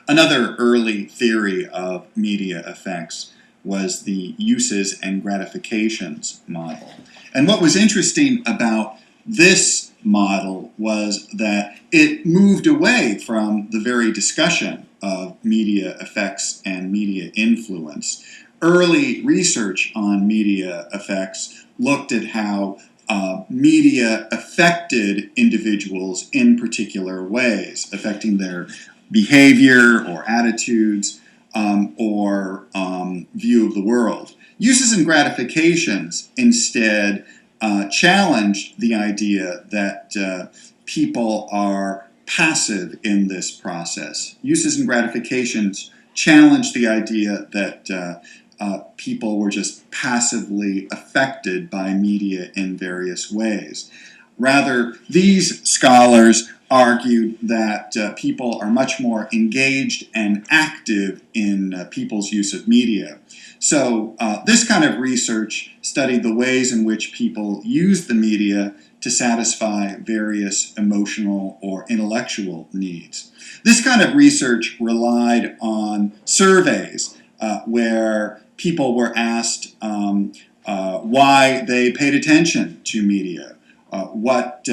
Another early theory of media effects was the uses and gratifications model. And what was interesting about this model was that it moved away from the very discussion of media effects and media influence. Early research on media effects looked at how media affected individuals in particular ways, affecting their behavior or attitudes or view of the world. Uses and gratifications instead challenged the idea that people are passive in this process. Uses and gratifications challenged the idea that people were just passively affected by media in various ways. Rather, these scholars argued that people are much more engaged and active in people's use of media. So this kind of research studied the ways in which people use the media to satisfy various emotional or intellectual needs. This kind of research relied on surveys where people were asked why they paid attention to media, what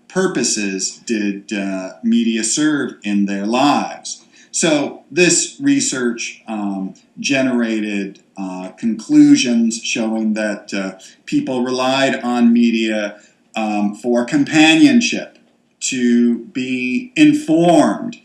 purposes did media serve in their lives. So this research generated conclusions showing that people relied on media for companionship, to be informed,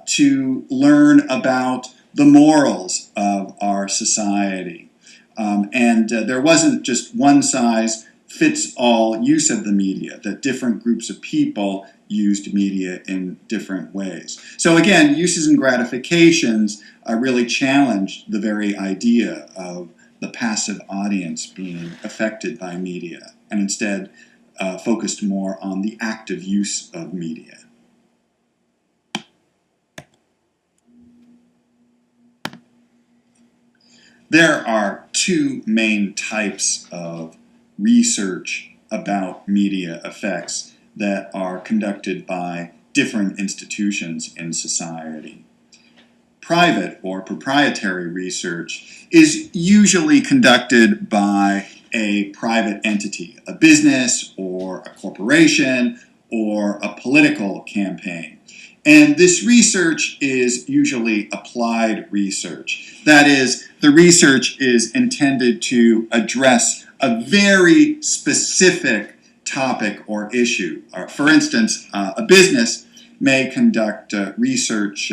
to learn about the morals of our society. And there wasn't just one size fits all use of the media, that different groups of people used media in different ways. So again, uses and gratifications really challenged the very idea of the passive audience being affected by media, and instead focused more on the active use of media. There are two main types of research about media effects that are conducted by different institutions in society. Private or proprietary research is usually conducted by a private entity, a business or a corporation or a political campaign. And this research is usually applied research. That is, the research is intended to address a very specific topic or issue. For instance, a business may conduct research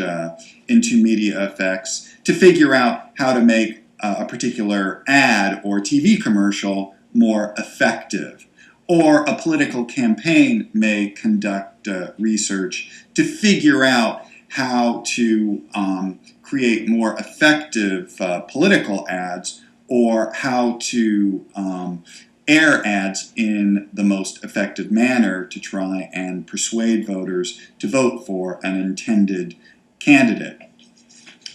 into media effects to figure out how to make a particular ad or TV commercial more effective. Or a political campaign may conduct research to figure out how to create more effective political ads, or how to air ads in the most effective manner to try and persuade voters to vote for an intended candidate.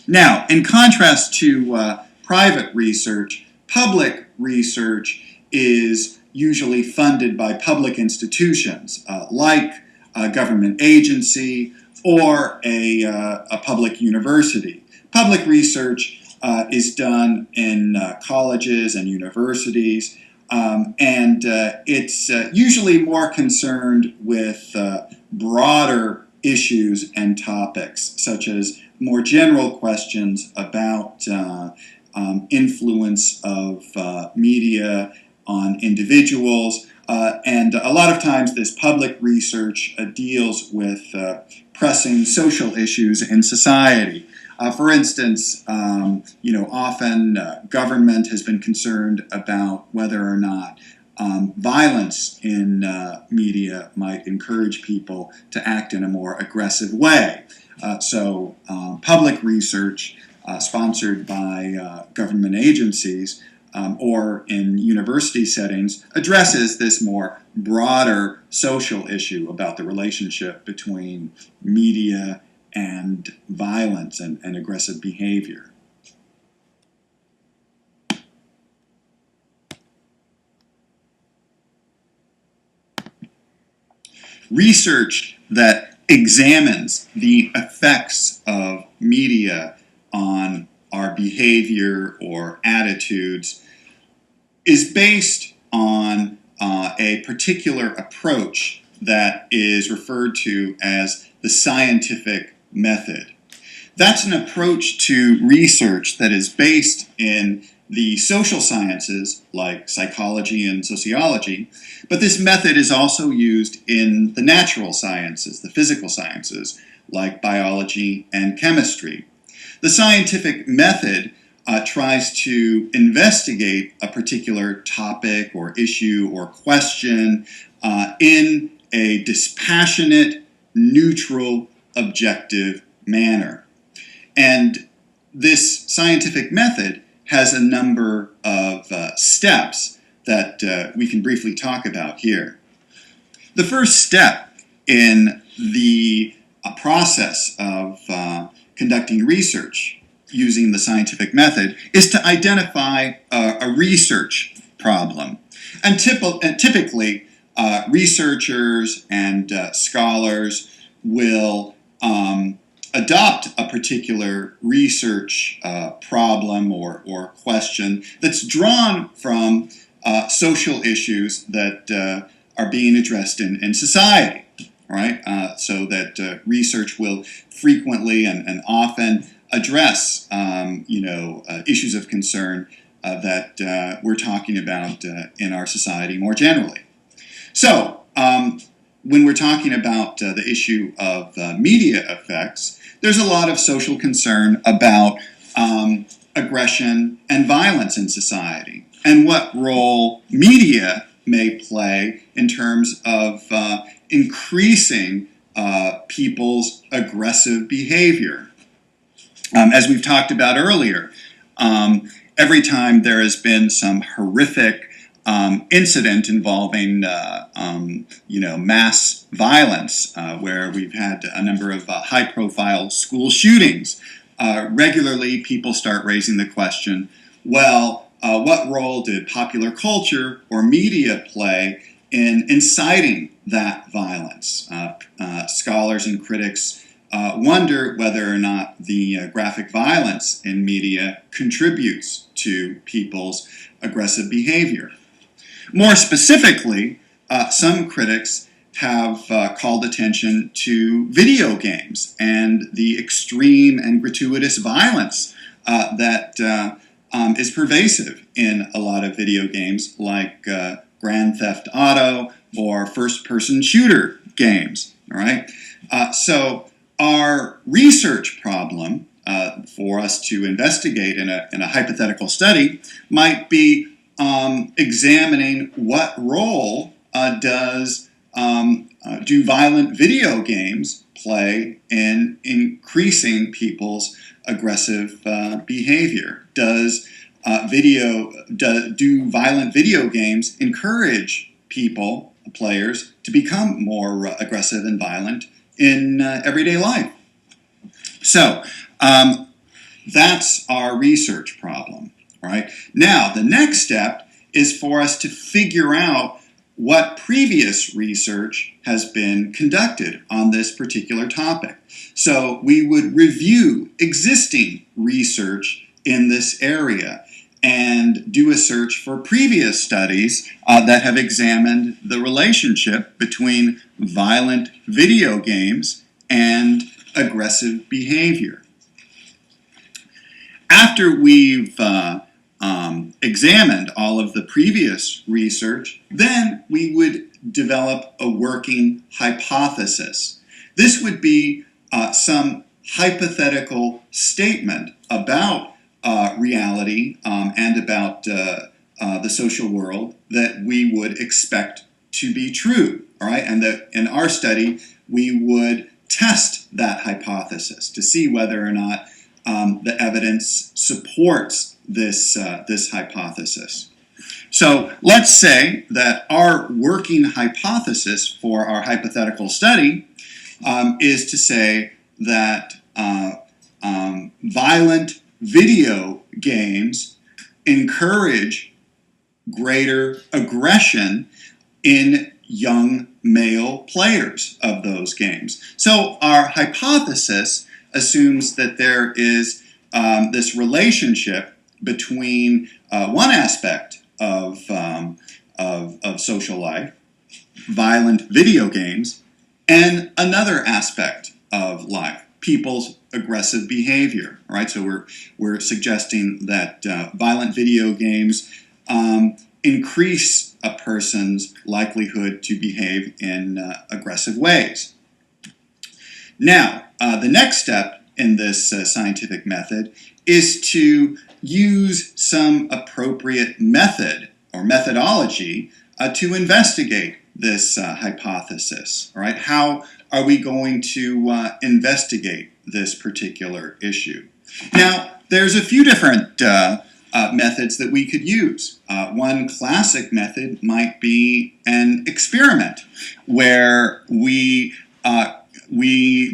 Now, in contrast to private research, public research is usually funded by public institutions like a government agency or a public university. Public research is done in colleges and universities, and it's usually more concerned with broader issues and topics, such as more general questions about influence of media on individuals, and a lot of times this public research deals with pressing social issues in society. For instance, often government has been concerned about whether or not violence in media might encourage people to act in a more aggressive way. So public research sponsored by government agencies or in university settings addresses this more broader social issue about the relationship between media and violence and aggressive behavior. Research that examines the effects of media on our behavior or attitudes is based on a particular approach that is referred to as the scientific method. That's an approach to research that is based in the social sciences like psychology and sociology, but this method is also used in the natural sciences, the physical sciences like biology and chemistry. The scientific method tries to investigate a particular topic or issue or question in a dispassionate, neutral, objective manner. And this scientific method has a number of steps that we can briefly talk about here. The first step in the process of conducting research using the scientific method is to identify a research problem. And typically, researchers and scholars will adopt a particular research problem or question that's drawn from social issues that are being addressed in society, right? So that research will frequently and often address, issues of concern that we're talking about in our society more generally. So, when we're talking about the issue of media effects, there's a lot of social concern about aggression and violence in society and what role media may play in terms of increasing people's aggressive behavior. As we've talked about earlier, every time there has been some horrific incident involving, mass violence, where we've had a number of high-profile school shootings, regularly people start raising the question, well, what role did popular culture or media play in inciting that violence? Scholars and critics wonder whether or not the graphic violence in media contributes to people's aggressive behavior. More specifically, some critics have called attention to video games and the extreme and gratuitous violence that is pervasive in a lot of video games like Grand Theft Auto or first-person shooter games. All right? So our research problem for us to investigate in a hypothetical study might be examining what role do violent video games play in increasing people's aggressive behavior? Do violent video games encourage players, to become more aggressive and violent in everyday life? So that's our research problem. Right? Now, the next step is for us to figure out what previous research has been conducted on this particular topic. So we would review existing research in this area and do a search for previous studies that have examined the relationship between violent video games and aggressive behavior. After we've examined all of the previous research, then we would develop a working hypothesis. This would be some hypothetical statement about reality and about the social world that we would expect to be true. All right, and that in our study we would test that hypothesis to see whether or not the evidence supports this hypothesis. So let's say that our working hypothesis for our hypothetical study is to say that violent video games encourage greater aggression in young male players of those games. So our hypothesis assumes that there is this relationship between one aspect of social life, violent video games, and another aspect of life, people's aggressive behavior. Right? So we're suggesting that violent video games increase a person's likelihood to behave in aggressive ways. Now, the next step in this scientific method is to use some appropriate method or methodology to investigate this hypothesis. All right? How are we going to investigate this particular issue? Now, there's a few different methods that we could use. One classic method might be an experiment where we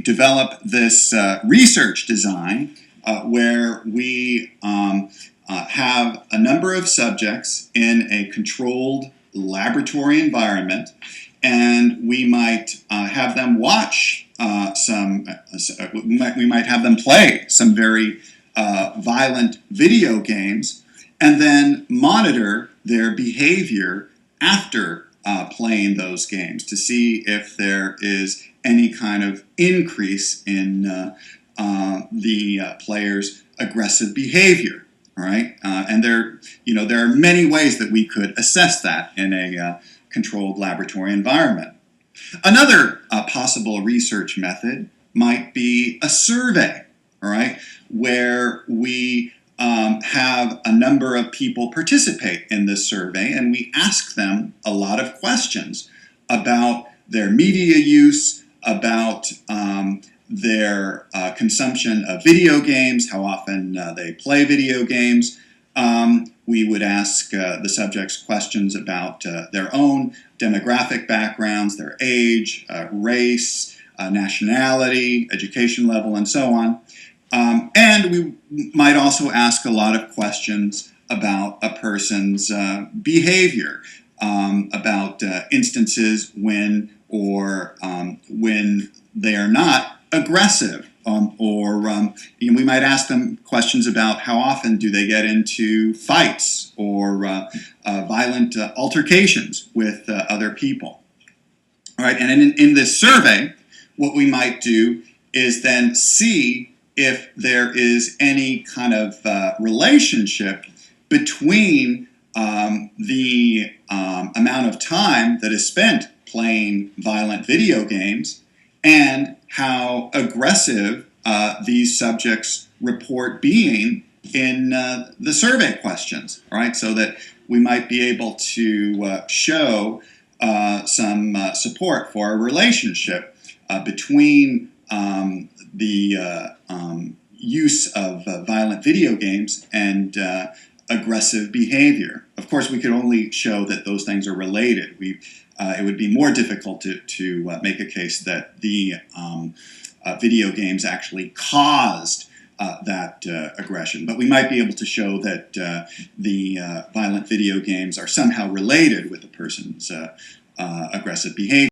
develop this research design where we have a number of subjects in a controlled laboratory environment, and we might have them watch we might have them play some very violent video games, and then monitor their behavior after playing those games to see if there is any kind of increase in the player's aggressive behavior. All right, and there are many ways that we could assess that in a controlled laboratory environment. Another possible research method might be a survey. All right, where we have a number of people participate in this survey, and we ask them a lot of questions about their media use, about their consumption of video games, how often they play video games. We would ask the subjects questions about their own demographic backgrounds, their age, race, nationality, education level, and so on. And we might also ask a lot of questions about a person's behavior, about instances when they are not aggressive, we might ask them questions about how often do they get into fights or violent altercations with other people. All right, and in this survey, what we might do is then see if there is any kind of relationship between the amount of time that is spent playing violent video games and how aggressive these subjects report being in the survey questions, right? So that we might be able to show some support for a relationship between the use of violent video games and aggressive behavior. Of course, we could only show that those things are related. It would be more difficult to make a case that the video games actually caused that aggression. But we might be able to show that the violent video games are somehow related with the person's aggressive behavior.